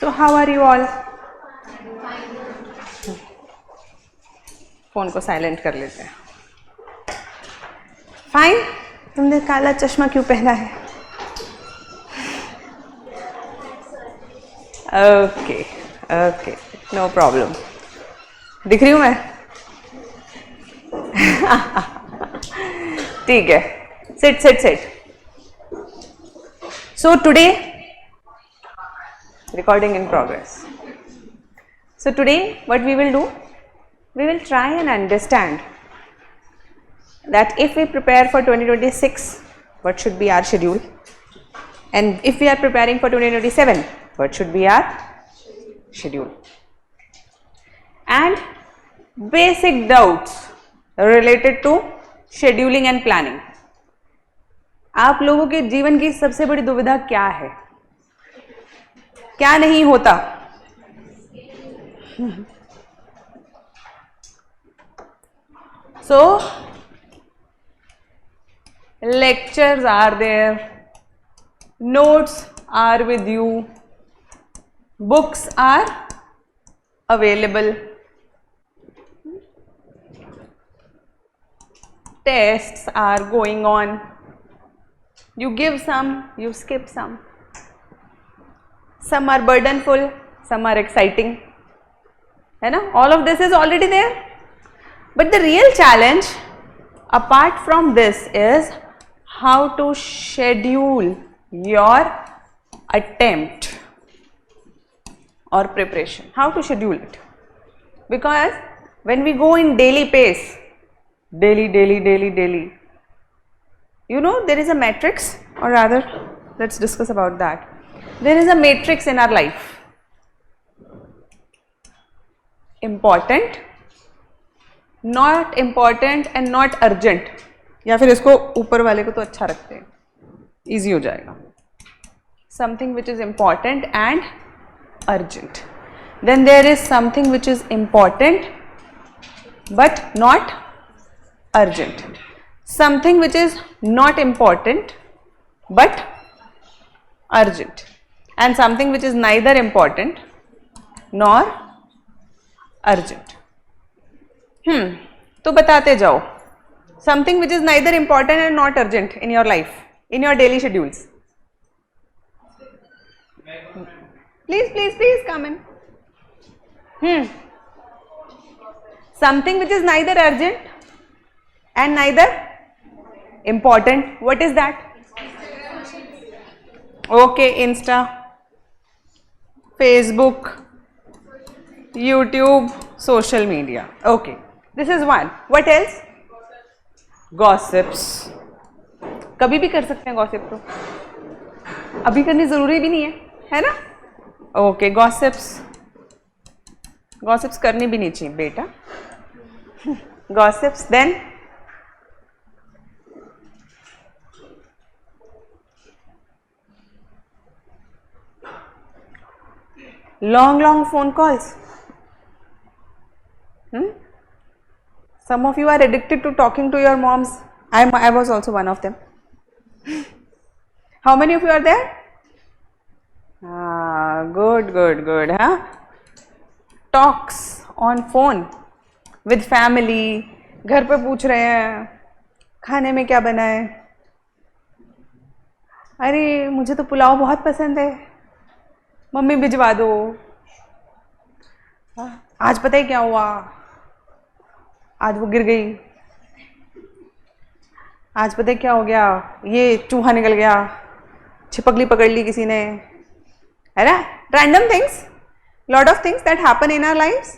So how are you all? Phone को silent कर लेते हैं. फाइन. तुमने काला चश्मा क्यों पहना है? Okay okay, no problem. दिख रही हूँ मैं? ठीक है. Sit sit sit. So today, recording in progress. So today what we will do, we will try and understand that if we prepare for 2026, what should be our schedule, and if we are preparing for 2027, what should be our schedule, and basic doubts related to scheduling and planning. आप लोगों के जीवन की सबसे बड़ी दुविधा क्या है? क्या नहीं होता? So lectures are there, notes are with you, books are available, tests are going on. You give some, you skip some. Some are burdenful, some are exciting. है ना? All of this is already there. But the real challenge apart from this is how to schedule your attempt or preparation. How to schedule it. Because when we go in daily pace, daily, you know, there is a matrix, or rather let's discuss about that. There is a matrix in our life. Important, not important and not urgent. या फिर इसको ऊपर वाले को तो अच्छा रखते हैं, easy हो जाएगा. Something which is important and urgent. Then there is something which is important but not urgent. Something which is not important but urgent, and something which is neither important nor urgent. तो बताते जाओ. Something which is neither important and not urgent in your life, in your daily schedules. Please come in. Something which is neither urgent and neither important. What is that? Okay, Insta, Facebook, YouTube, social media. Okay, this is one. What else? Gossips. कभी भी कर सकते हैं gossip, तो अभी करनी जरूरी भी नहीं है ना? Okay, gossips करनी भी नहीं चाहिए बेटा. Gossips. Then long phone calls. Some of you are addicted to talking to your moms. I was also one of them. How many of you are there? Good, huh? Talks on phone with family. घर पे पूछ रहे हैं खाने में क्या बना है. अरे मुझे तो पुलाव बहुत पसंद है, मम्मी भिजवा दो. आज पता है क्या हुआ? आज वो गिर गई. आज पता है क्या हो गया? ये चूहा निकल गया, छिपकली पकड़ ली किसी ने, है ना? Random things, lot of things that happen in our lives,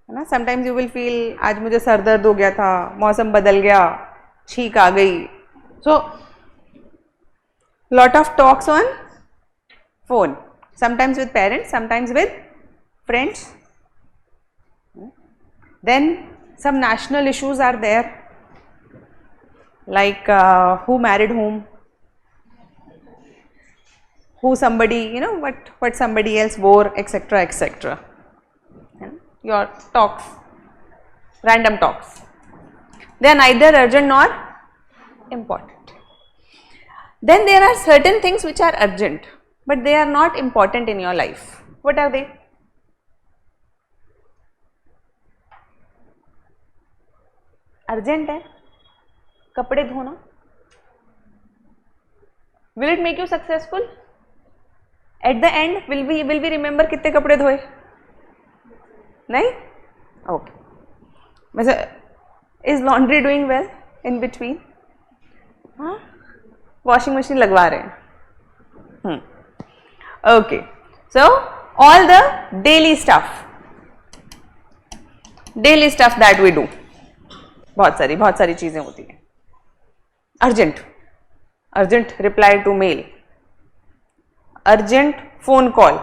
है ना? Sometimes you will feel आज मुझे सर दर्द हो गया था, मौसम बदल गया, छींक आ गई. So lot of talks on phone. Sometimes with parents, sometimes with friends. Then some national issues are there, like who married whom, who somebody, you know, what somebody else wore, etc. Your talks, random talks. They are neither urgent nor important. Then there are certain things which are urgent, but they are not important in your life. What are they? Urgent है, कपड़े धोना. Will it make you successful? At the end, will we remember कितने कपड़े धोए? नहीं? Okay. वैसे is laundry doing well in between? हाँ? Washing machine लगवा रहे हैं. Okay. So all the daily stuff that we do. बहुत सारी चीजें होती हैं. Urgent reply to mail, urgent phone call,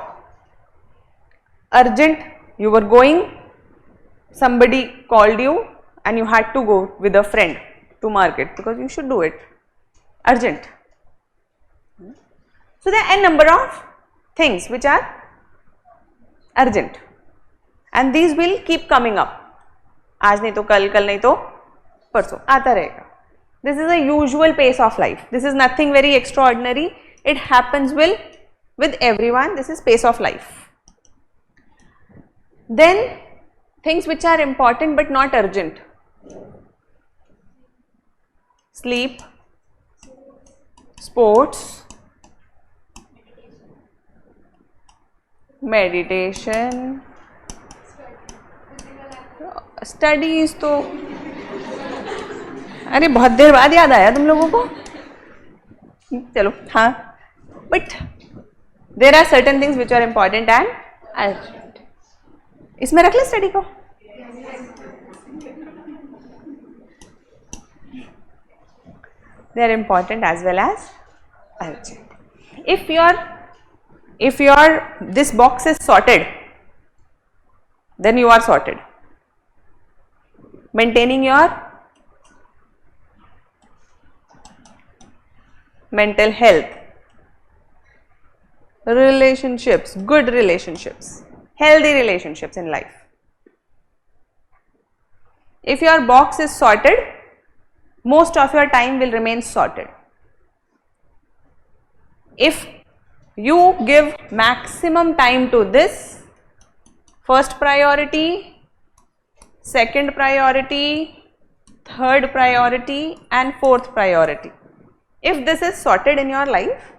urgent you were going, somebody called you and you had to go with a friend to market because you should do it. Urgent. So there are a number of things which are urgent and these will keep coming up. आज नहीं तो कल, कल नहीं तो परसों आता रहेगा. This is a usual pace of life. This is nothing very extraordinary. It happens with everyone. This is pace of life. Then things which are important but not urgent. Sleep, sports, meditation, studies तो अरे बहुत देर बाद याद आया तुम लोगों को. चलो हाँ, but there are certain things which are important and urgent. इसमें रख ले स्टडी को. They are important as well as urgent. if your this box is sorted, then you are sorted. Maintaining your mental health, relationships, good relationships, healthy relationships in life. If your box is sorted, most of your time will remain sorted. If you give maximum time to this, first priority, second priority, third priority and fourth priority. If this is sorted in your life,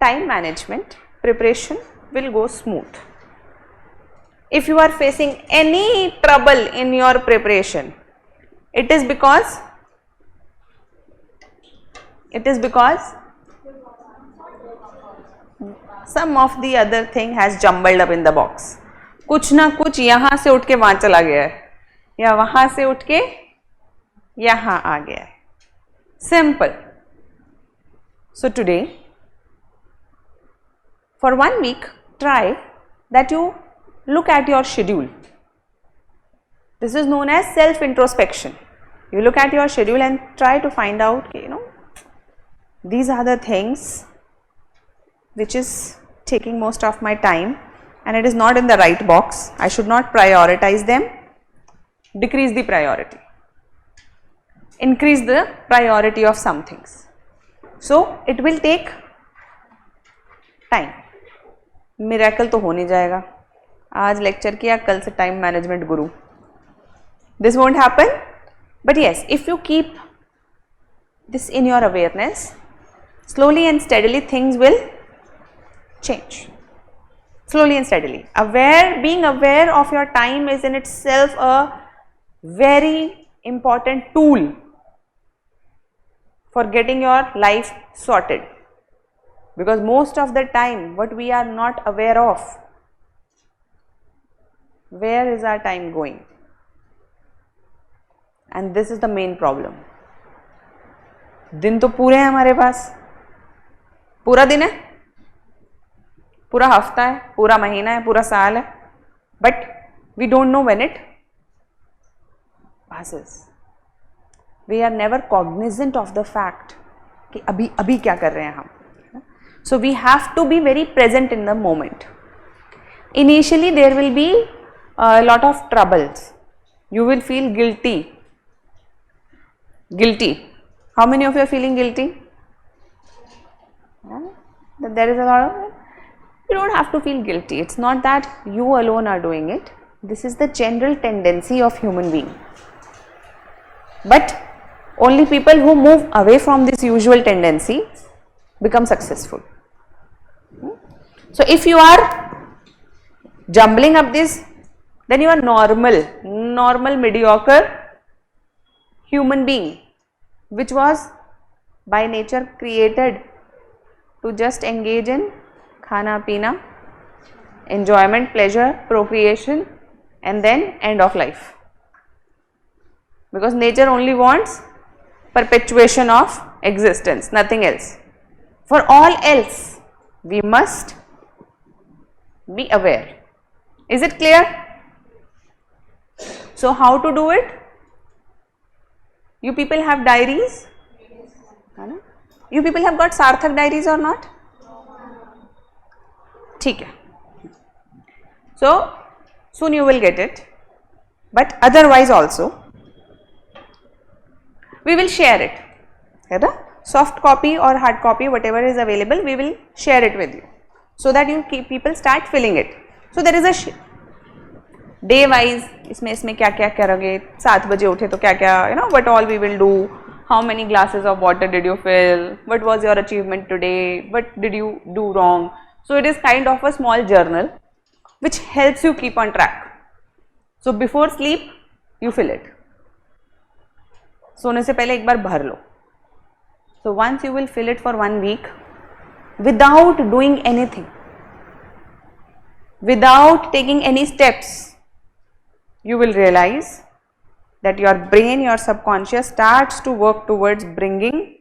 time management, preparation will go smooth. If you are facing any trouble in your preparation, it is because some of the other thing has jumbled up in the box. कुछ ना कुछ यहाँ से उठ के वहाँ चला गया है या वहाँ से उठ के यहाँ आ गया है. Simple. So today, for 1 week, try that you look at your schedule. This is known as self-introspection. You look at your schedule and try to find out, these are the things which is taking most of my time and it is not in the right box. I should not prioritize them. Decrease the priority. Increase the priority of some things. So it will take time. Miracle तो हो नहीं जाएगा. आज lecture किया, कल से time management Guru. This won't happen. But yes, if you keep this in your awareness, slowly and steadily things will change. Slowly and steadily. Being aware of your time is in itself a very important tool for getting your life sorted, because most of the time what we are not aware of, where is our time going, and this is the main problem. दिन तो पूरे हैं हमारे पास, पूरा दिन है, पूरा हफ्ता है, पूरा महीना है, पूरा साल है, but we don't know when it passes. We are never cognizant of the fact कि अभी क्या कर रहे हैं हम. So we have to be very present in the moment. Initially there will be a lot of troubles. You will feel guilty. How many of you are feeling guilty? There is a lot of You don't have to feel guilty. It's not that you alone are doing it. This is the general tendency of human being. But only people who move away from this usual tendency become successful. So if you are jumbling up this, then you are normal mediocre human being, which was by nature created to just engage in khana pina, enjoyment, pleasure, procreation, and then end of life. Because nature only wants perpetuation of existence, nothing else. For all else, we must be aware. Is it clear? So how to do it? You people have diaries? You people have got Sarthak diaries or not? ठीक है. So soon you will get it, but otherwise also we will share it. Soft copy or hard copy, whatever is available, we will share it with you, so that you people start filling it. So there is a day wise, इसमें क्या करोगे, 7 बजे उठे तो क्या what all we will do, how many glasses of water did you fill, what was your achievement today, what did you do wrong. So it is kind of a small journal which helps you keep on track. So before sleep you fill it. सोने से पहले एक बार भर लो. So once you will fill it for 1 week without doing anything, without taking any steps, you will realize that your brain, your subconscious starts to work towards bringing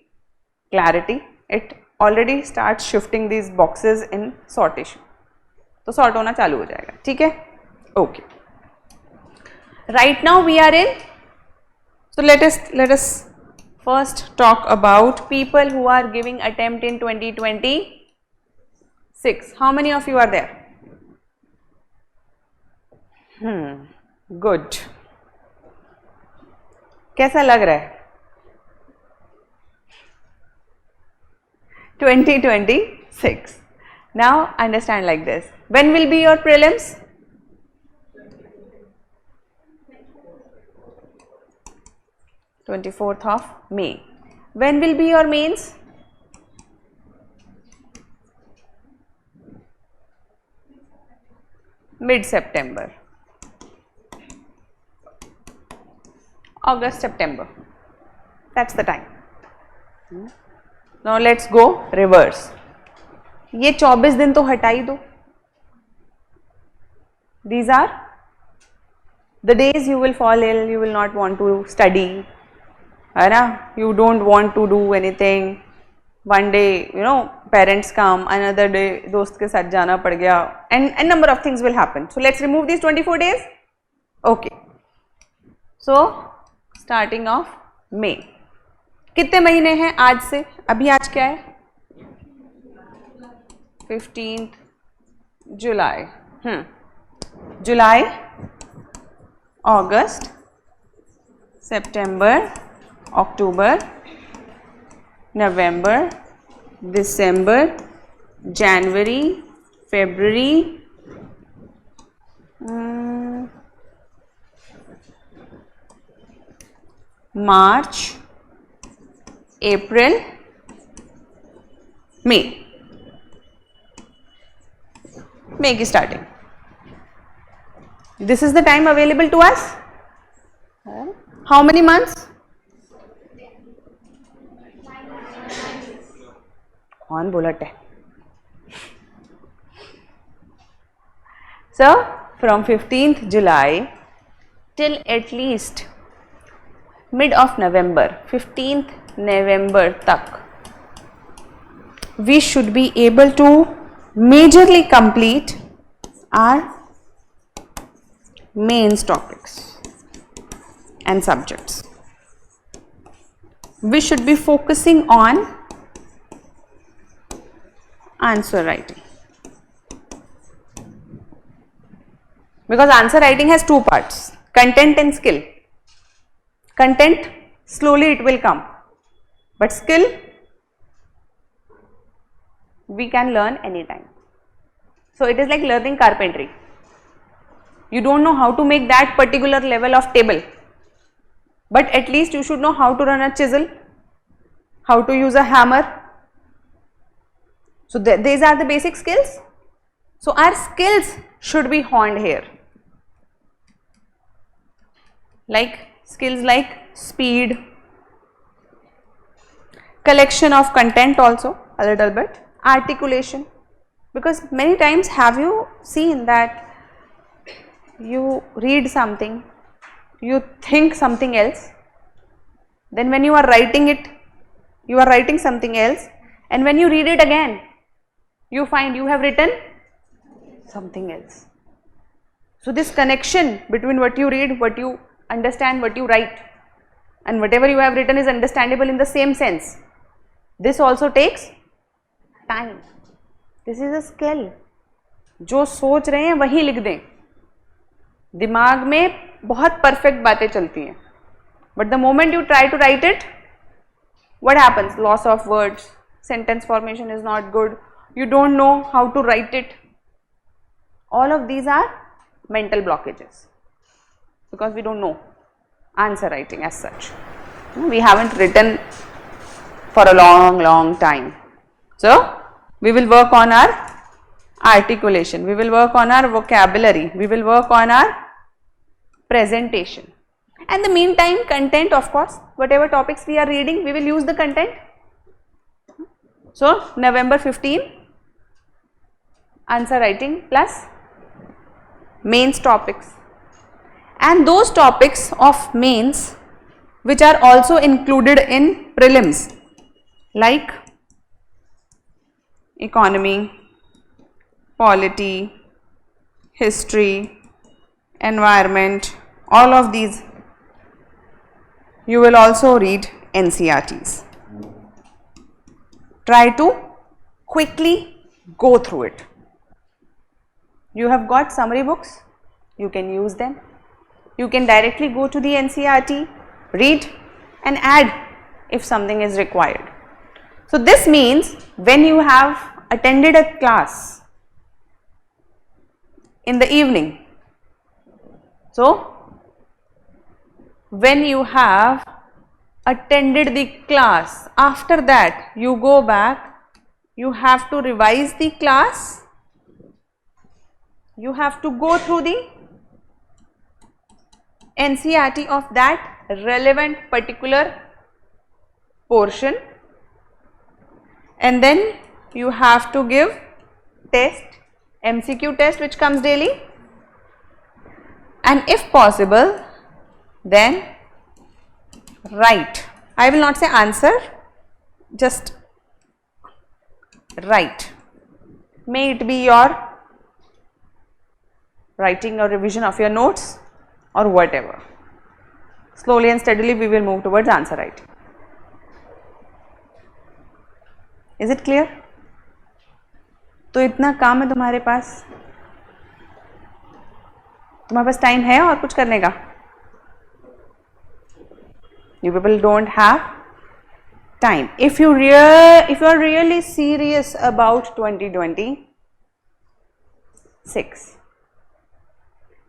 clarity. It already starts shifting these boxes in sortation. तो sort होना चालू हो जाएगा. ठीक है? Okay. Right now we are in. So let us first talk about people who are giving attempt in 2026. How many of you are there? Good. कैसा लग रहा है? 2026. Now understand like this. When will be your prelims? (24th of May). When will be your mains? Mid-September. August, September. That's the time. Now let's go reverse. ये 24 दिन तो हटा ही दो. These are the days you will fall ill, you will not want to study, है ना? You don't want to do anything. One day, parents come, another day दोस्त के साथ जाना पड़ गया, and a number of things will happen. So let's remove these 24 days. Okay. So starting of May. कितने महीने हैं आज से? अभी आज क्या है? 15th July. July, August, September, October, November, December, January, February, March, April, May. May की starting. This is the time available to us. How many months? कौन बोला 10? So from 15th July till at least mid of November, 15th November तक we should be able to majorly complete our mains topics and subjects. We should be focusing on answer writing, because answer writing has two parts: content and skill. Content, slowly it will come, but skill we can learn anytime. So it is like learning carpentry. You don't know how to make that particular level of table, but at least you should know how to run a chisel, how to use a hammer. So these are the basic skills. So our skills should be honed here. Like skills like speed, collection of content also a little bit, articulation, because many times have you seen that you read something, you think something else, then when you are writing it, you are writing something else, and when you read it again, you find you have written something else. So this connection between what you read, what you understand, what you write, and whatever you have written is understandable in the same sense. This also takes time. This is a skill. जो सोच रहे हैं वही लिख दें. दिमाग में बहुत परफेक्ट बातें चलती हैं, but the moment you try to write it, what happens? Loss of words, sentence formation is not good, you don't know how to write it. All of these are mental blockages because we don't know answer writing as such. We haven't written for a long time. So we will work on our articulation, we will work on our vocabulary, we will work on our presentation. And the meantime, content, of course, whatever topics we are reading, we will use the content. So November 15, answer writing plus mains topics, and those topics of mains which are also included in prelims like economy, polity, history, environment, all of these you will also read NCERTs. Try to quickly go through it. You have got summary books, you can use them. You can directly go to the NCERT, read and add if something is required. So this means when you have attended a class in the evening, so when you have attended the class, after that you go back, you have to revise the class, you have to go through the NCERT of that relevant particular portion, and then you have to give test, MCQ test which comes daily, and if possible then write. I will not say answer, just write. May it be your writing or revision of your notes or whatever. Slowly and steadily we will move towards answer writing. Is it clear? तो इतना काम है तुम्हारे पास time है और कुछ करने का? You people don't have time. If you are really serious about 2026,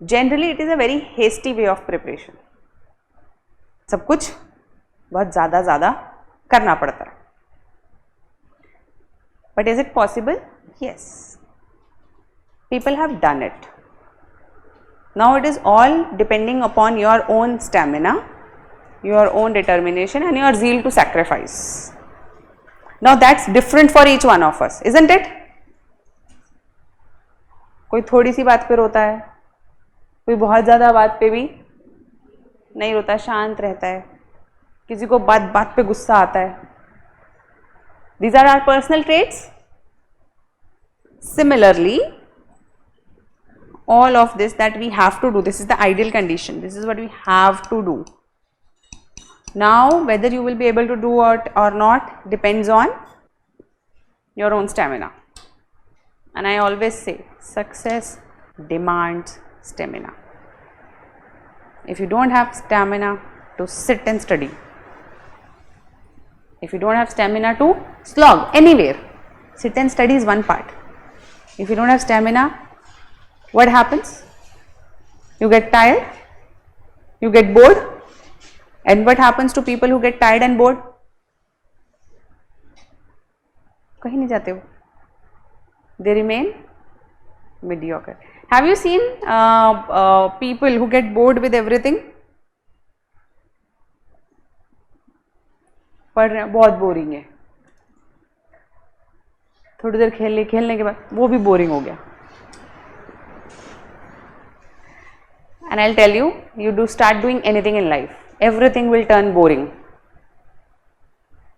generally it is a very hasty way of preparation. सब कुछ बहुत ज़्यादा करना पड़ता है. But is it possible? Yes. People have done it. Now it is all depending upon your own stamina, your own determination and your zeal to sacrifice. Now that's different for each one of us, isn't it? कोई थोड़ी सी बात पे रोता है, कोई बहुत ज़्यादा बात पे भी नहीं रोता, शांत रहता है, किसी को बात बात पे गुस्सा आता है. These are our personal traits. Similarly, all of this that we have to do, this is the ideal condition, this is what we have to do. Now whether you will be able to do it or not depends on your own stamina. And I always say success demands stamina. If you don't have stamina to sit and study, if you don't have stamina to slog anywhere, sit and study is one part. If you don't have stamina, what happens? You get tired, you get bored. And what happens to people who get tired and bored? कहीं नहीं जाते वो. They remain mediocre. Have you seen people who get bored with everything? पढ़ रहे हैं, बहुत boring है, थोड़ी देर खेलने के बाद वो भी बोरिंग हो गया. And I'll tell you, you do start doing anything in life, everything will turn boring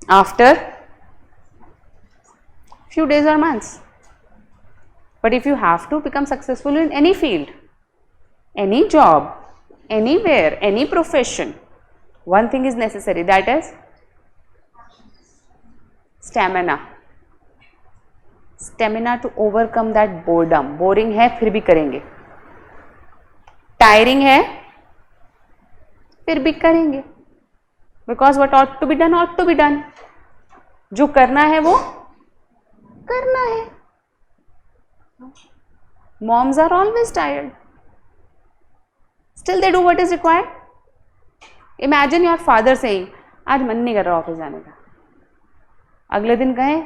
after few days or months. But if you have to become successful in any field, any job, anywhere, any profession, one thing is necessary, that is stamina. Stamina to overcome that boredom. Boring है फिर भी करेंगे, tiring है फिर भी करेंगे, because what ought to be done ought to be done. जो करना है वो करना है. Moms are always tired, still they do what is required. Imagine your father saying, आज मन नहीं कर रहा ऑफिस जाने का. अगले दिन कहें,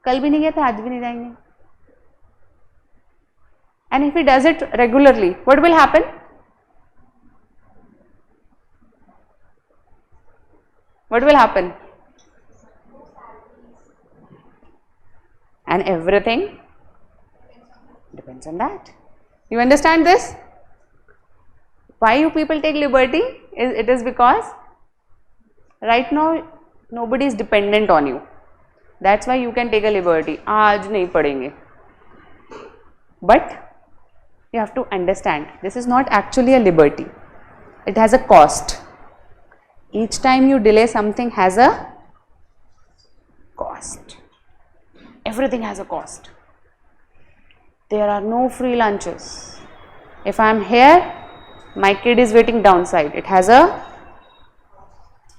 कल भी नहीं गए थे, आज भी नहीं जाएंगे. And if he does it regularly, what will happen? What will happen? And everything depends on that. You understand this? Why you people take liberty? It is because right now nobody is dependent on you. That's why you can take a liberty. आज नहीं पढ़ेंगे. But you have to understand, this is not actually a liberty. It has a cost. Each time you delay something has a cost. Everything has a cost. There are no free lunches. If I am here, my kid is waiting downside. It has a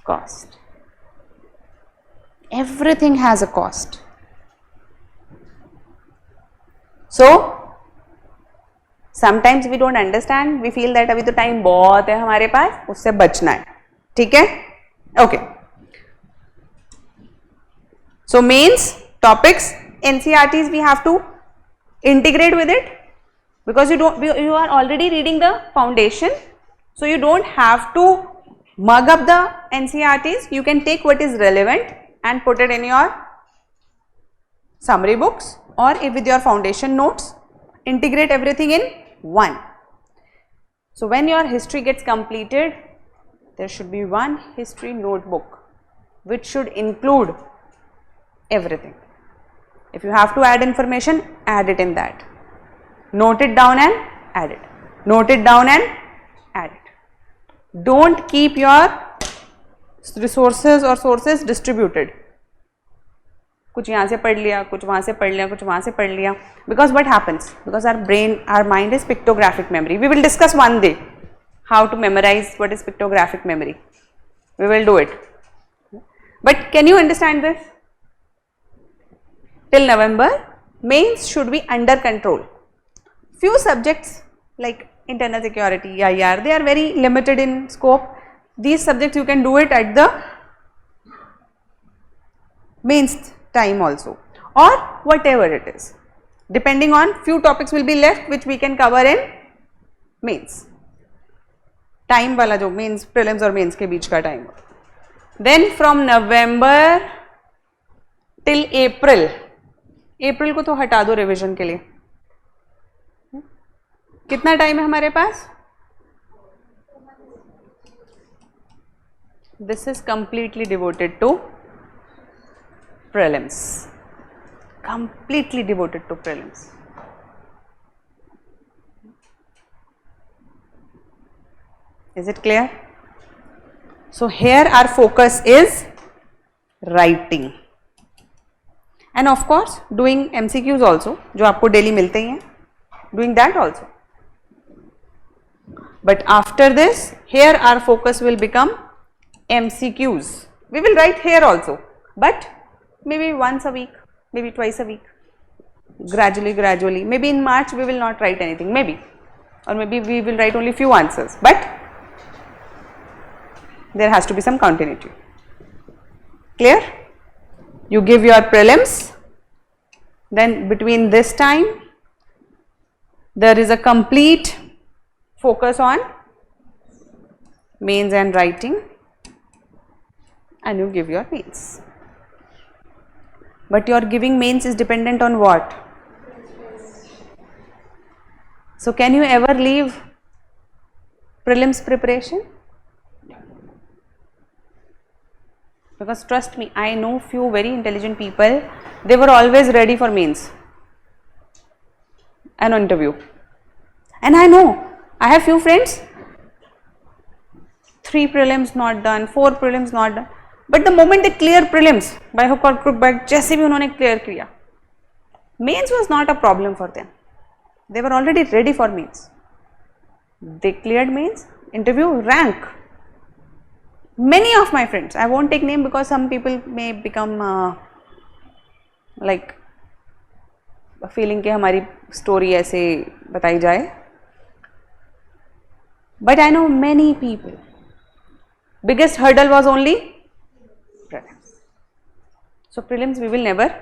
cost. Everything has a cost. So sometimes we don't understand, we feel that अभी तो time बहुत है हमारे पास, उससे बचना है. ठीक है? Okay. So mains, topics, NCERTs we have to integrate with it, because you are already reading the foundation, so you don't have to mug up the NCERTs. You can take what is relevant and put it in your summary books or with your foundation notes. Integrate everything in one. So when your history gets completed, there should be one history notebook which should include everything. If you have to add information, add it in that. Note it down and add it. Note it down and add it. Don't keep your resources or sources distributed. कुछ यहाँ से पढ़ लिया, कुछ वहाँ से पढ़ लिया, कुछ वहाँ से पढ़ लिया. Because what happens? Because our mind is pictographic memory. We will discuss one day how to memorize what is pictographic memory. We will do it. But can you understand this? Till November, mains should be under control. Few subjects like internal security, IR, they are very limited in scope. These subjects you can do it at the mains time also, or whatever it is. Depending on, few topics will be left which we can cover in mains. Time वाला जो mains, prelims और mains के बीच का time. Then from November till April. April को तो हटा दो revision के लिए. कितना टाइम है हमारे पास? This is completely devoted to prelims. Completely devoted to prelims. Is it clear? So here our focus is writing. And of course doing MCQs also, जो आपको daily मिलते ही हैं, doing that also. But after this, here our focus will become MCQs. We will write here also, but maybe once a week, maybe twice a week. gradually. Maybe in March we will not write anything, maybe, or maybe we will write only few answers, but there has to be some continuity. Clear? You give your prelims, then between this time there is a complete focus on mains and writing, and you give your mains. But your giving mains is dependent on what? So can you ever leave prelims preparation? Because trust me, I know few very intelligent people, they were always ready for mains and interview. And I know, I have few friends, 3 prelims not done, 4 prelims not done. But the moment they clear prelims, by hook or crook, by जैसे भी उन्होंने clear किया, mains was not a problem for them. They were already ready for mains. They cleared mains, interview, rank. Many of my friends, I won't take name because some people may become like feeling कि हमारी story ऐसे बताई जाए. But I know many people. Biggest hurdle was only prelims. So prelims we will never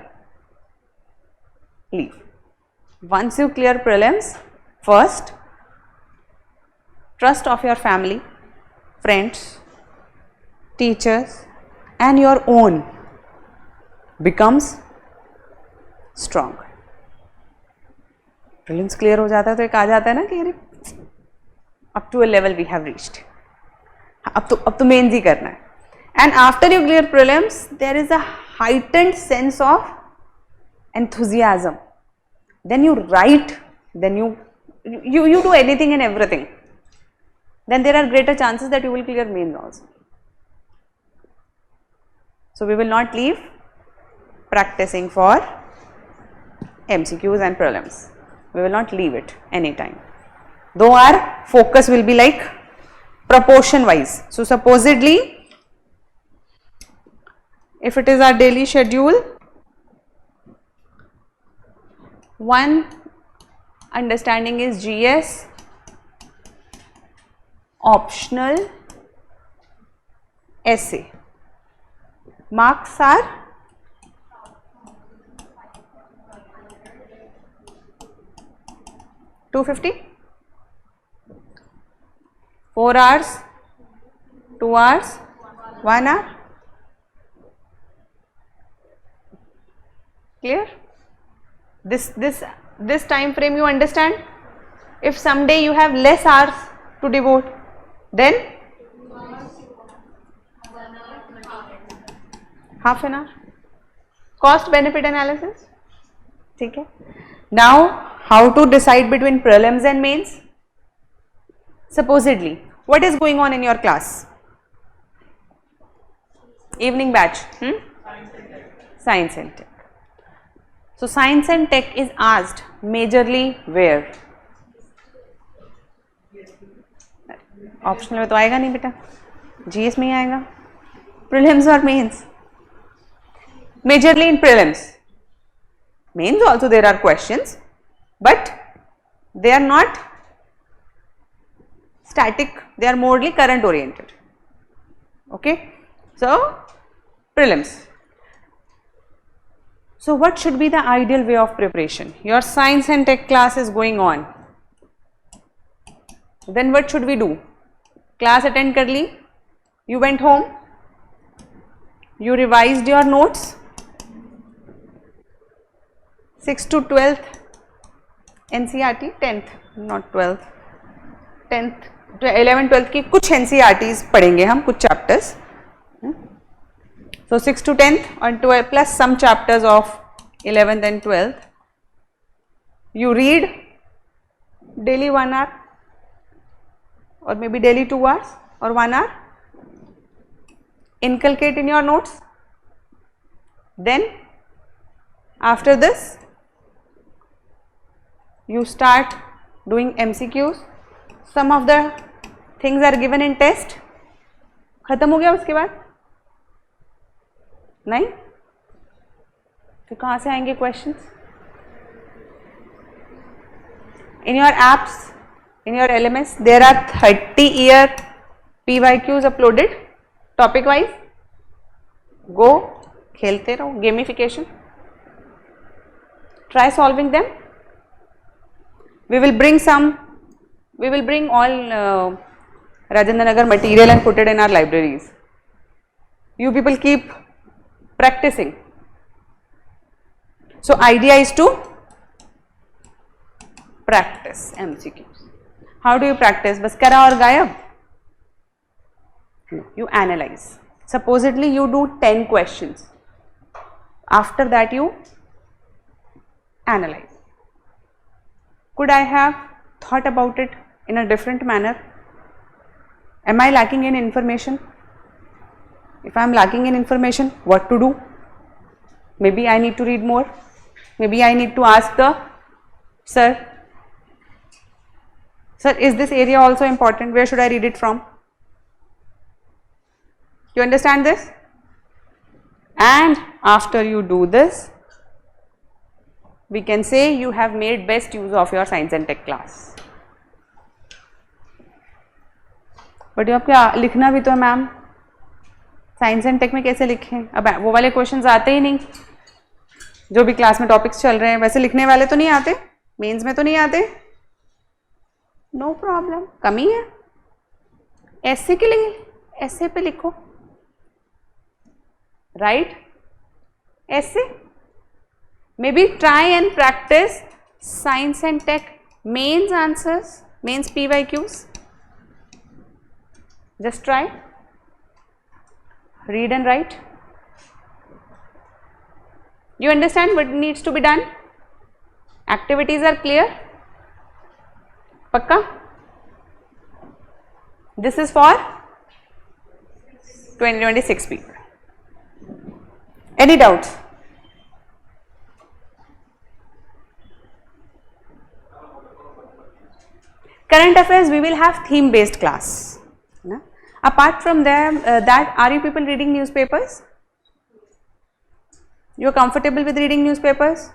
leave. Once you clear prelims, first trust of your family, friends, teachers and your own becomes strong. Prelims clear हो जाता है तो एक आ जाता है ना कि up to a level we have reached. अब तो mains ही करना है. And after you clear prelims, there is a heightened sense of enthusiasm. Then you write, then you do anything and everything. Then there are greater chances that you will clear mains also. So we will not leave practicing for MCQs and prelims. We will not leave it anytime. Though our focus will be like proportion wise. So supposedly, if it is our daily schedule, one understanding is GS, optional, essay. Marks are 250, 4 hours, 2 hours, 1 hour. Clear? This time frame you understand? If someday you have less hours to devote, then half an hour. Cost benefit analysis. Okay. Now how to decide between prelims and mains? Supposedly, what is going on in your class? Evening batch. Science and Tech. So Science and Tech is asked majorly where? Optional में तो आएगा नहीं बेटा, GS में ही आएगा. Prelims or mains? Majorly in prelims. Mains also there are questions, but they are not static, they are morely current oriented. Okay, so prelims. So what should be the ideal way of preparation? Your Science and Tech class is going on. Then what should we do? Class attend kar li, you went home, you revised your notes, 6th to 12th NCERT, 10th not 12th, 10th 11th 12th की कुछ NCERTs पढ़ेंगे हम, कुछ chapters. So 6th to 10th and 12 plus some chapters of 11th and 12th. You read daily 1 hour or maybe daily 2 hours or 1 hour. Inculcate in your notes. Then after this you start doing MCQs. Some of the things are given in test. खत्म हो गया उसके बाद? नहीं? तो कहाँ से आएंगे questions? In your apps, in your LMS, there are 30 year PYQs uploaded topic wise. Go, खेलते रहो, gamification. Try solving them. We will bring all Rajendra Nagar material and put it in our libraries. You people keep practicing. So idea is to practice MCQs. How do you practice? बस करा और गायब? You analyze. Supposedly you do 10 questions. After that you analyze. Could I have thought about it in a different manner? Am I lacking in information? If I am lacking in information, what to do? Maybe I need to read more. Maybe I need to ask the sir, is this area also important? Where should I read it from? You understand this? And after you do this, we can say you have made best use of your science and tech class. But आपको लिखना भी तो है ma'am, science and take में कैसे लिखें? अब वो वाले क्वेश्चंस आते ही नहीं जो भी क्लास में टॉपिक्स चल रहे हैं, वैसे लिखने वाले तो नहीं आते, मेंस में तो नहीं आते. नो प्रॉब्लम, कमी है. ऐसे के लिए ऐसे पे लिखो, राइट? ऐसे maybe try and practice science and tech mains answers, mains PYQs. Just try, read and write. You understand what needs to be done? Activities are clear? Pakka? This is for 2026 people. Any doubts? Current affairs, we will have theme based class. Apart from that, are you people reading newspapers? You are comfortable with reading newspapers?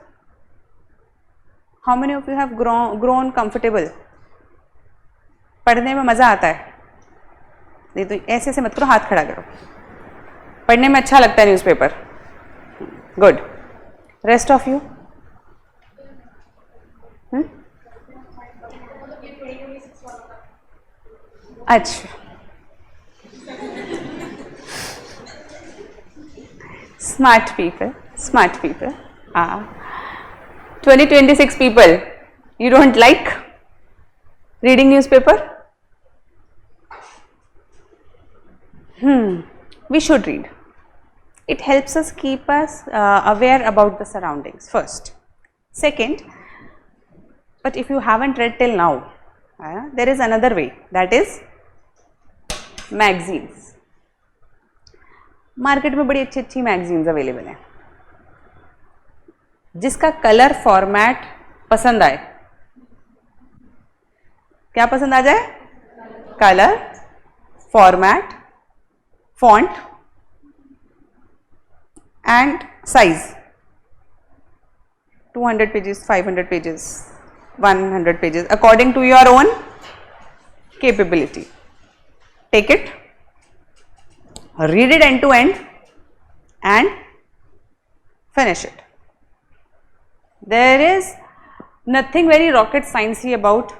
How many of you have grown comfortable? पढ़ने में मज़ा आता है? नहीं तो ऐसे ऐसे मत करो, हाथ खड़ा करो. पढ़ने में अच्छा लगता है newspaper. Good. Rest of you? अच्छा, smart people. 2026 people, you don't like reading newspaper? We should read. It helps us keep us aware about the surroundings first. Second, but if you haven't read till now, there is another way, that is magazines. Market में बड़ी अच्छी अच्छी magazines available हैं. जिसका colour format पसंद आए, क्या पसंद आ जाए? Colour, format, font and size. 200 pages, 500 pages, 100 pages, according to your own capability. Take it, read it end to end and finish it. There is nothing very rocket sciencey about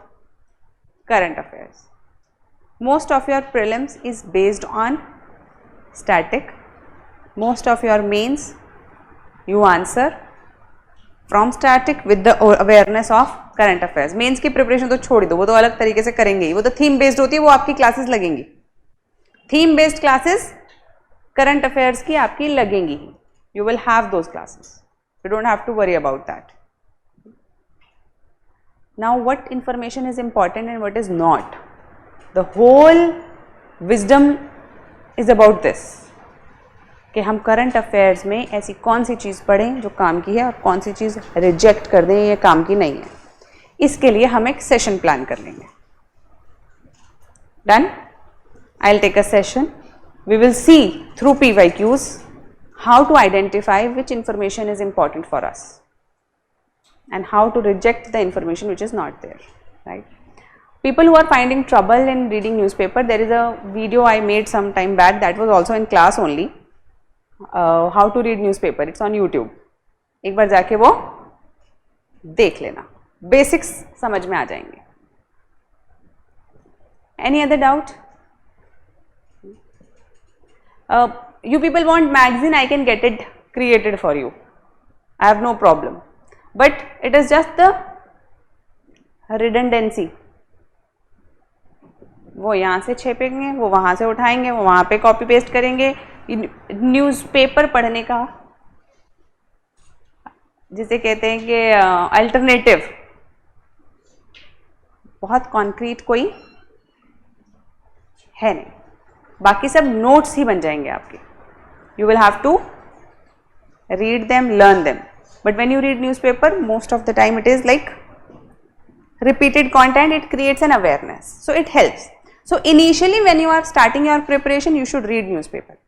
current affairs. Most of your prelims is based on static. Most of your mains you answer from static with the awareness of current affairs. Mains की preparation तो छोड़ दो, वो तो अलग तरीके से करेंगे ही. वो तो थीम बेस्ड होती है, वो आपकी क्लासेस लगेंगी. Theme based classes current affairs की आपकी लगेंगी. You will have those classes. You don't have to worry about that. Now what information is important and what is not. The whole wisdom is about this कि हम current affairs में ऐसी कौन सी चीज़ पढ़ें जो काम की है और कौन सी चीज़ रिजेक्ट कर दें, ये काम की नहीं है. इसके लिए हम एक सेशन प्लान कर लेंगे. Done. I will take a session. We will see through PYQs how to identify which information is important for us. and how to reject the information which is not there, right? People who are finding trouble in reading newspaper, there is a video I made some time back that was also in class only, how to read newspaper. It's on YouTube. एक बार जाके वो देख लेना, basics समझ में आ जाएंगे. Any other doubt? You people want magazine, I can get it created for you. I have no problem. But it is just the redundancy. वो यहाँ से छेपेंगे, वो वहाँ से उठाएंगे, वो वहाँ पे कॉपी पेस्ट करेंगे. न्यूज़पेपर पढ़ने का जिसे कहते हैं कि अल्टरनेटिव बहुत कॉन्क्रीट कोई है नहीं. बाकी सब नोट्स ही बन जाएंगे आपके. You will have to read them, learn them. But when you read newspaper, most of the time it is like repeated content, it creates an awareness. So it helps. So initially when you are starting your preparation, you should read newspaper.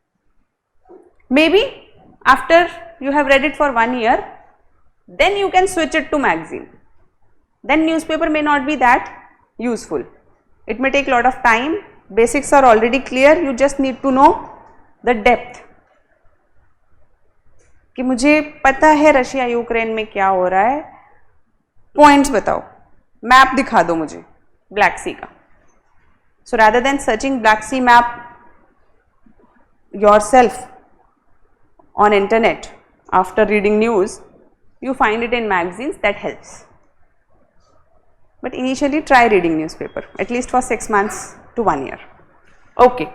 Maybe after you have read it for 1 year, then you can switch it to magazine. Then newspaper may not be that useful. It may take a lot of time. Basics are already clear. You just need to know the depth. कि मुझे पता है Russia Ukraine में क्या हो रहा है, points बताओ, मैप दिखा दो मुझे ब्लैक सी का. So rather than searching Black Sea map yourself on internet after reading news, you find it in magazines. That helps. But initially try reading newspaper at least for 6 months to 1 year. Okay.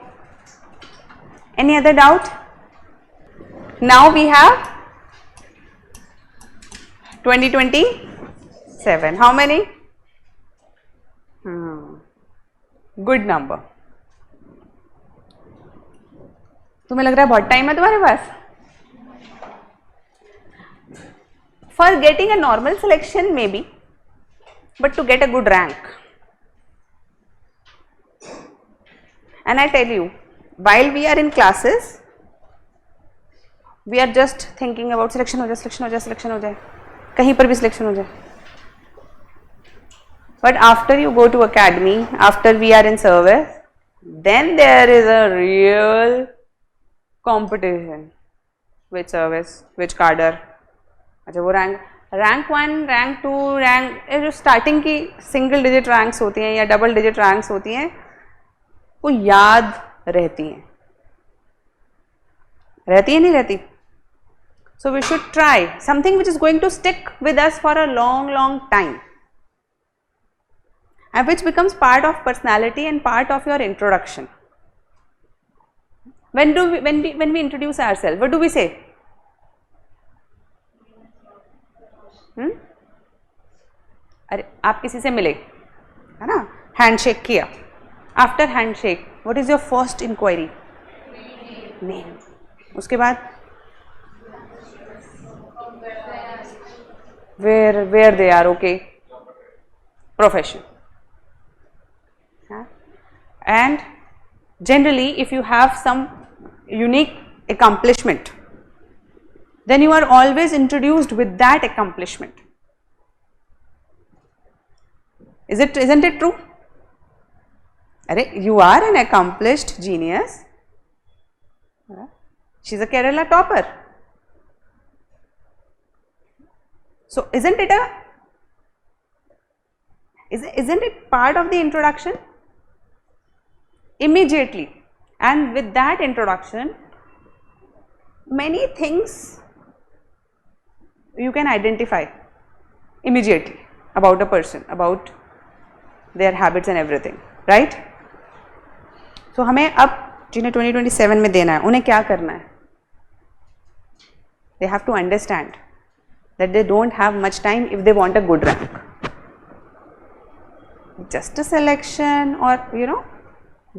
Any other doubt? Now we have 2027. How many? Good number. तुम्हें लग रहा है बहुत time है तुम्हारे पास? For getting a normal selection maybe, but to get a good rank. And I tell you, while we are in classes, we are just thinking about selection हो जाए, selection हो जाए, selection हो जाए, कहीं पर भी selection हो जाए. But after you go to academy, after we are in service, then there is a real competition. Which service, which cadre. अच्छा वो रैंक 1, रैंक 2, रैंक जो स्टार्टिंग की सिंगल डिजिट रैंक्स होती हैं या डबल डिजिट रैंक्स होती हैं, वो याद रहती हैं, रहती है नहीं रहती. So we should try something which is going to stick with us for a long time and which becomes part of personality and part of your introduction. when we introduce ourselves, what do we say? अरे आप किसी से मिले है ना, handshake किया. After handshake what is your first inquiry? Name. उसके बाद where they are, okay, profession. And generally if you have some unique accomplishment, then you are always introduced with that accomplishment. Isn't it true? Arey, you are an accomplished genius. She's a Kerala topper. So isn't it part of the introduction? Immediately. And with that introduction, many things you can identify immediately about a person, about their habits and everything, right? So हमें अब जिन्हें 2027 में देना है, उन्हें क्या करना है? They have to understand that they don't have much time if they want a good rank. Just a selection or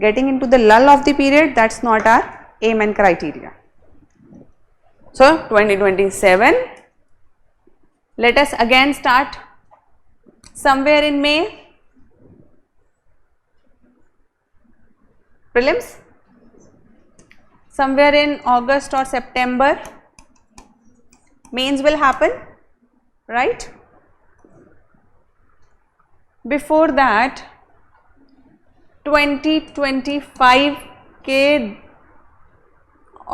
getting into the lull of the period, that's not our aim and criteria. So 2027, let us again start somewhere in May. Prelims, somewhere in August or September, mains will happen, right? Before that 2025 के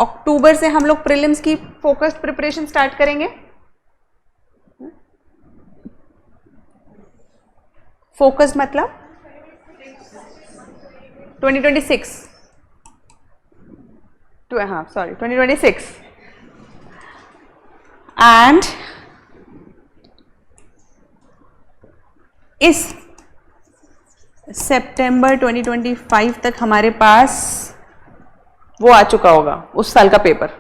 अक्टूबर से हम लोग prelims की focused preparation start करेंगे. Focused मतलब 2026. हाँ sorry 2026. And इस सितंबर 2025 तक हमारे पास वो आ चुका होगा उस साल का पेपर.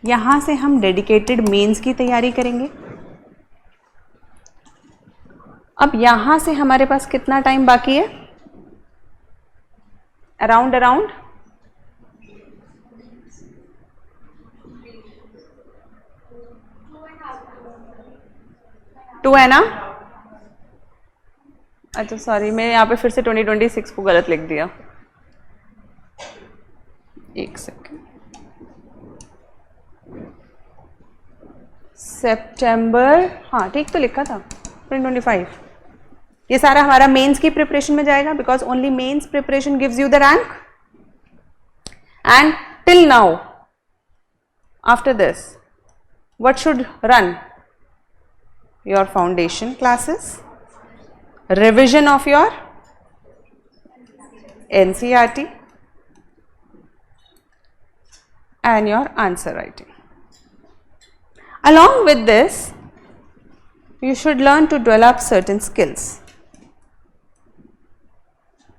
यहां से हम डेडिकेटेड मेंस की तैयारी करेंगे. अब यहां से हमारे पास कितना टाइम बाकी है? अराउंड 2 है ना? अच्छा सॉरी, मैं यहाँ पे फिर से 2026 को गलत लिख दिया. एक सेकेंड. सितंबर, हाँ ठीक तो लिखा था 2025. ये सारा हमारा मेंस की प्रिपरेशन में जाएगा because only mains preparation gives you the rank. And till now after this what should run? Your foundation classes, revision of your NCERT and your answer writing. Along with this, you should learn to develop certain skills.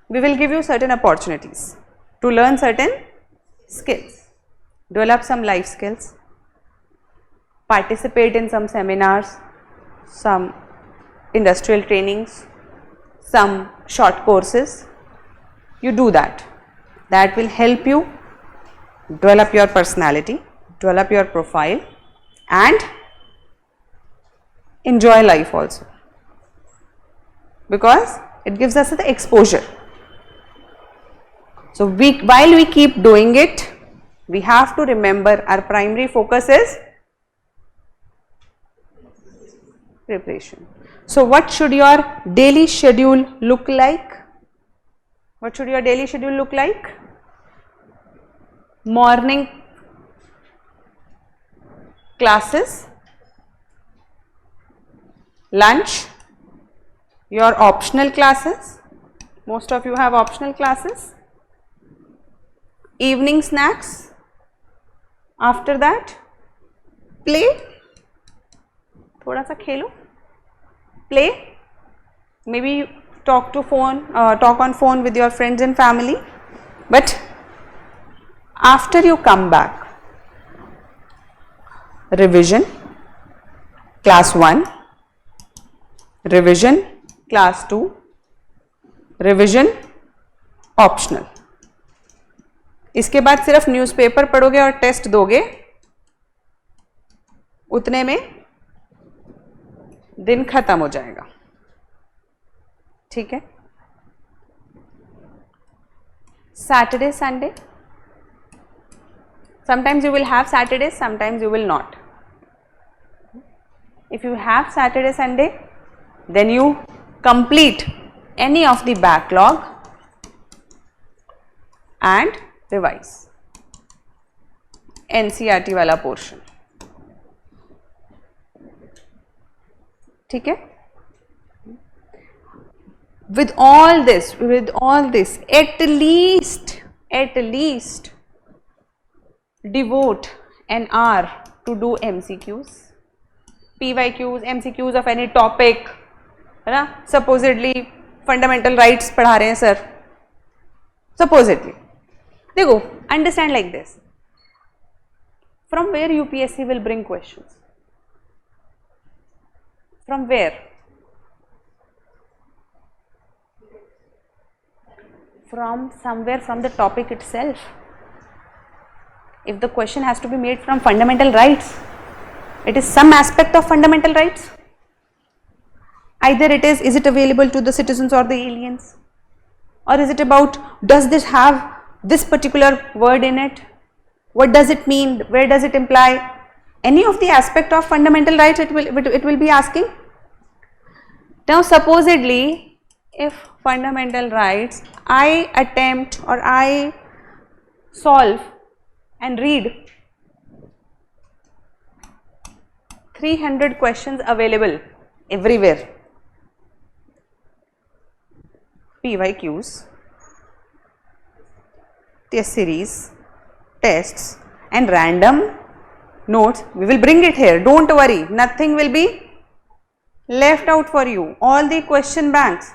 We will give you certain opportunities to learn certain skills. Develop some life skills, participate in some seminars, some industrial trainings, some short courses. You do that. That will help you develop your personality, develop your profile and enjoy life also, because it gives us the exposure. So while we keep doing it, we have to remember our primary focus is preparation. So what should your daily schedule look like? What should your daily schedule look like? Morning classes, lunch, your optional classes. Most of you have optional classes. Evening snacks. After that, play. थोड़ा सा खेलो. Play. Maybe talk on phone with your friends and family. But after you come back, revision class 1, revision class 2, revision optional. इसके बाद सिर्फ newspaper पढ़ोगे और test दोगे, उतने में दिन खत्म हो जाएगा. ठीक है. Saturday, Sunday. Sometimes you will have Saturdays, sometimes you will not. If you have Saturday, Sunday, then you complete any of the backlog and revise NCERT वाला portion. ठीक है. With all this, at least devote an hour to do MCQs, PYQs, MCQs of any topic, है ना. Supposedly fundamental rights पढ़ा रहे हैं sir. Supposedly. देखो, understand like this. From where UPSC will bring questions? From where? From somewhere from the topic itself. If the question has to be made from fundamental rights, it is some aspect of fundamental rights. Either it is it available to the citizens or the aliens? Or is it about, does this have this particular word in it? What does it mean? Where does it imply? Any of the aspect of fundamental rights it will be asking. Now supposedly, if fundamental rights, I attempt or I solve and read 300 questions available everywhere, PYQs, test series, tests and random notes. We will bring it here, don't worry, nothing will be left out for you. All the question banks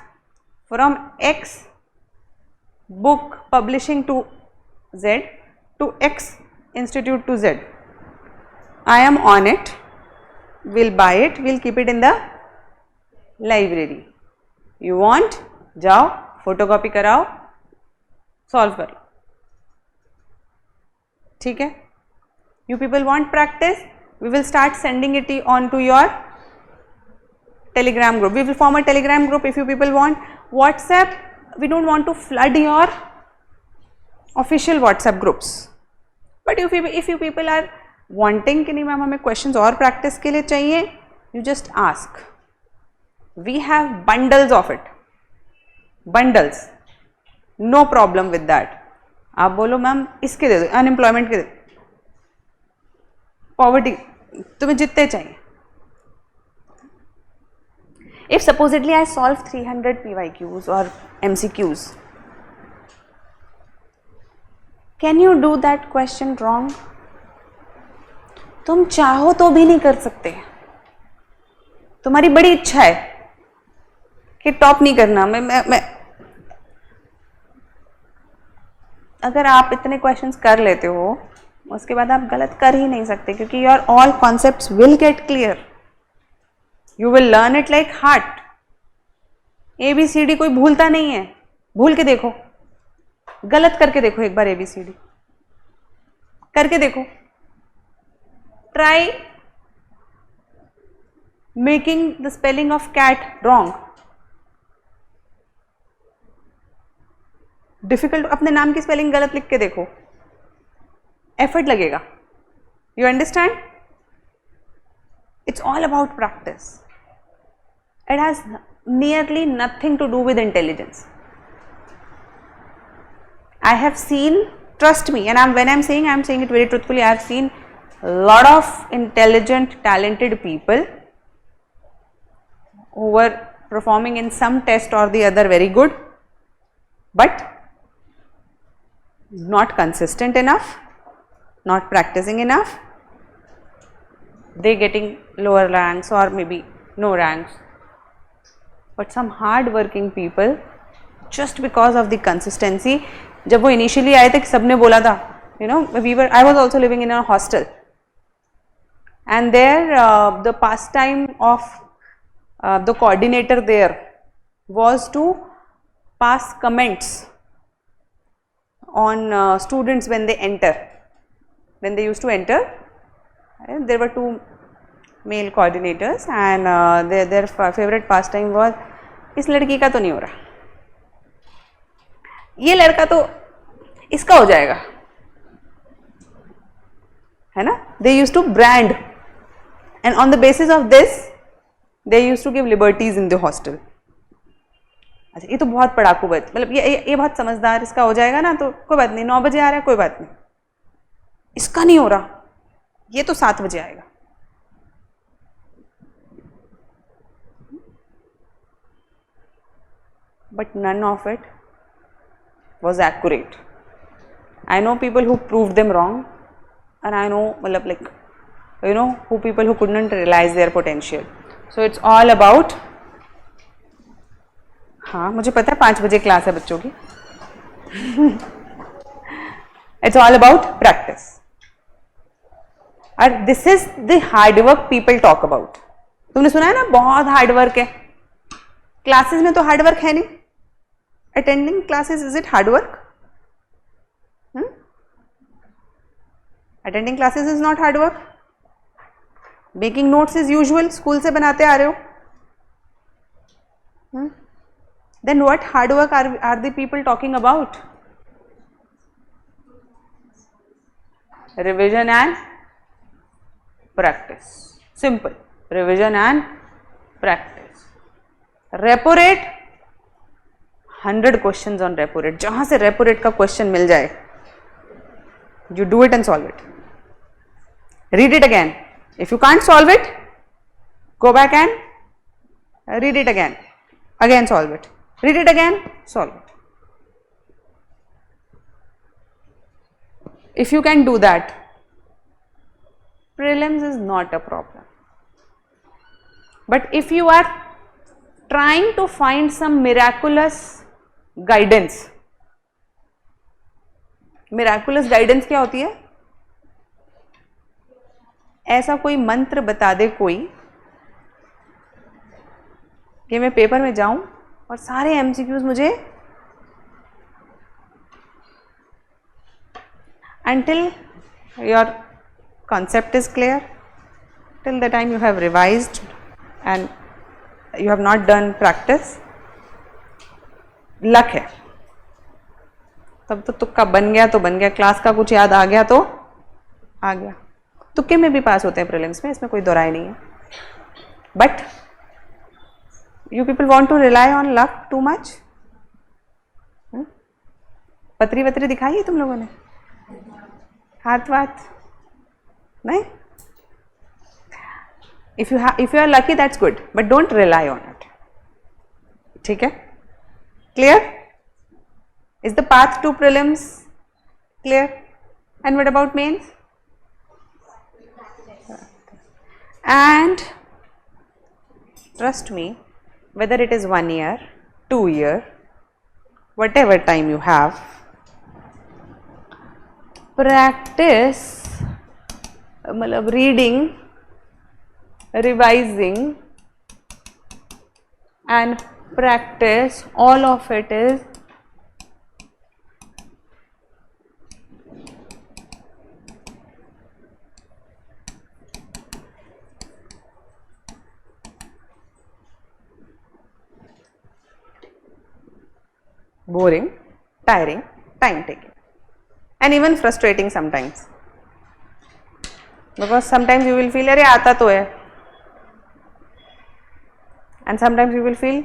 from X book publishing to Z to X institute to Z, I am on it. We'll buy it, we'll keep it in the library. You want, जाओ photocopy कराओ, solve करो, ठीक है? You people want practice? We will start sending it on to your Telegram group. We will form a Telegram group if you people want. WhatsApp, we don't want to flood your official WhatsApp groups. But if you people are wanting कि नहीं ma'am हमें questions और practice के लिए चाहिए, you just ask. We have bundles of it. Bundles. No problem with that. आप बोलो ma'am इसके दे दो, unemployment के दे दो, poverty, तुम्हें जितने चाहिए. If supposedly I solve 300 PYQs or MCQs, can you do that question wrong? तुम चाहो तो भी नहीं कर सकते. तुम्हारी बड़ी इच्छा है कि टॉप नहीं करना. मैं अगर आप इतने क्वेश्चंस कर लेते हो उसके बाद आप गलत कर ही नहीं सकते, क्योंकि your all concepts will get clear. You will learn it like heart. ABCD कोई भूलता नहीं है. भूल के देखो, गलत करके देखो, एक बार ABCD करके देखो. Try making the spelling of cat wrong. Difficult, अपने नाम की स्पेलिंग गलत लिख के देखो, एफर्ट लगेगा. You understand? It's all about practice. It has nearly nothing to do with intelligence. I have seen, trust me, and when I'm saying it very truthfully, I have seen a lot of intelligent, talented people who were performing in some test or the other very good, but not consistent enough, not practicing enough. They getting lower ranks or maybe no ranks. But some hard working people, just because of the consistency, जब वो initially आए थे सबने बोला था, you know, I was also living in a hostel, and there the pastime of the coordinator there was to pass comments on students when they enter. When they used to enter, there were two male coordinators and their favourite pastime was, इस लड़की का तो नहीं हो रहा, ये लड़का तो इसका हो जाएगा, है ना. They used to brand and on the basis of this they used to give liberties in the hostel. अच्छा, ये तो बहुत पढ़ाकू बच्चा, मतलब ये बहुत समझदार, इसका हो जाएगा ना, तो कोई बात नहीं, 9 बजे आ रहा है, कोई बात नहीं, इसका नहीं हो रहा, ये तो 7 बजे आएगा. But none of it was accurate. I know people who proved them wrong, and I know, like, you know, who people who couldn't realize their potential. So it's all about, हाँ मुझे पता है 5 बजे क्लास है बच्चों की. It's all about practice. And this is the hard work people talk about. तुमने सुना है ना, बहुत हार्ड वर्क है. क्लासेस में तो हार्ड वर्क है नहीं. Attending classes, is it hard work? Attending classes is not hard work. Making notes is usual, school से बनाते आ रहे हो. Then what hard work are the people talking about? Revision and practice. Simple. Revision and practice. Repo rate 100 questions on repo rate, जहां से repo rate का question मिल जाए you do it and solve it. Read it again. If you can't solve it, go back and read it again. Again solve it. Read it again, solve it. If you can do that, prelims is not a problem. But if you are trying to find some miraculous guidance, miraculous guidance क्या होती है? ऐसा कोई मंत्र बता दे कोई कि मैं पेपर में जाऊं और सारे एमसीक्यूज मुझे until your concept is clear, till the time you have revised and you have not done practice, luck है. तब तो तुक्का बन गया तो बन गया, क्लास का कुछ याद आ गया तो आ गया. तुक्के में भी पास होते हैं प्रीलिम्स में, इसमें कोई दोराय नहीं है. But you people want to rely on luck too much. पत्री वत्री दिखाई है तुम लोगों ने? हाथ वाथ नहीं? If you are lucky that's good, but don't rely on it. ठीक है? Clear? Is the path to prelims clear? And what about mains? And trust me, whether it is 1 year, 2 year, whatever time you have, practice, reading, revising and practice, all of it is boring, tiring, time taking, and even frustrating sometimes, because sometimes you will feel अरे आता तो है, and sometimes you will feel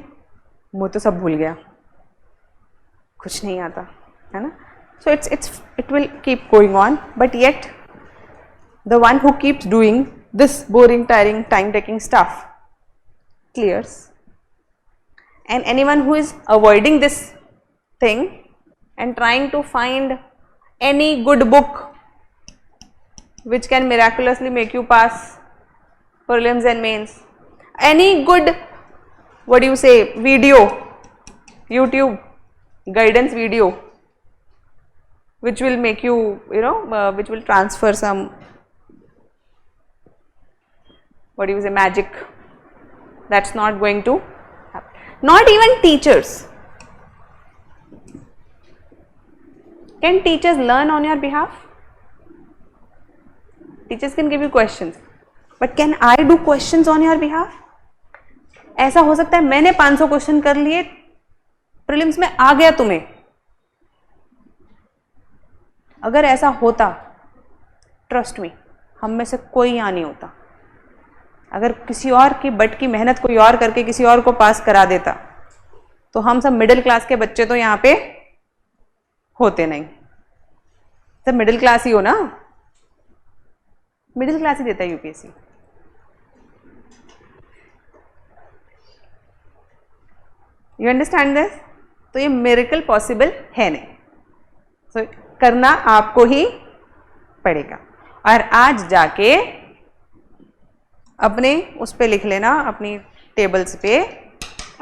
मैं तो सब भूल गया, कुछ नहीं आता है ना. So it will keep going on, but yet the one who keeps doing this boring, tiring, time taking stuff clears, and anyone who is avoiding this thing and trying to find any good book which can miraculously make you pass prelims and mains, any good, what do you say, video, YouTube guidance video which will make you, which will transfer some, what do you say, magic, that's not going to happen. Not even teachers. Can teachers learn on your behalf? Teachers can give you questions, but can I do questions on your behalf? ऐसा हो सकता है मैंने 500 question कर लिए, prelims में आ गया तुम्हें. अगर ऐसा होता, ट्रस्ट मी, हम में से कोई यहाँ नहीं होता. अगर किसी और की बट की मेहनत कोई और करके किसी और को पास करा देता, तो हम सब मिडिल क्लास के बच्चे तो यहाँ पे होते नहीं. सब मिडिल क्लास ही हो ना, मिडिल क्लास ही देता है यूपीएससी. You understand this? तो ये मिरेकल पॉसिबल है नहीं. सो करना आपको ही पड़ेगा. और आज जाके अपने उस पे लिख लेना, अपनी टेबल्स पे,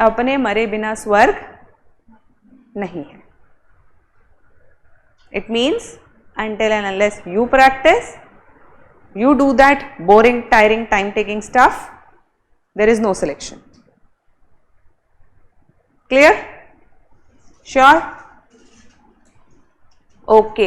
अपने मरे बिना स्वर्ग नहीं है. It means until and unless you practice, you do that boring, tiring, time taking stuff, there is no selection. Clear? Sure? Okay.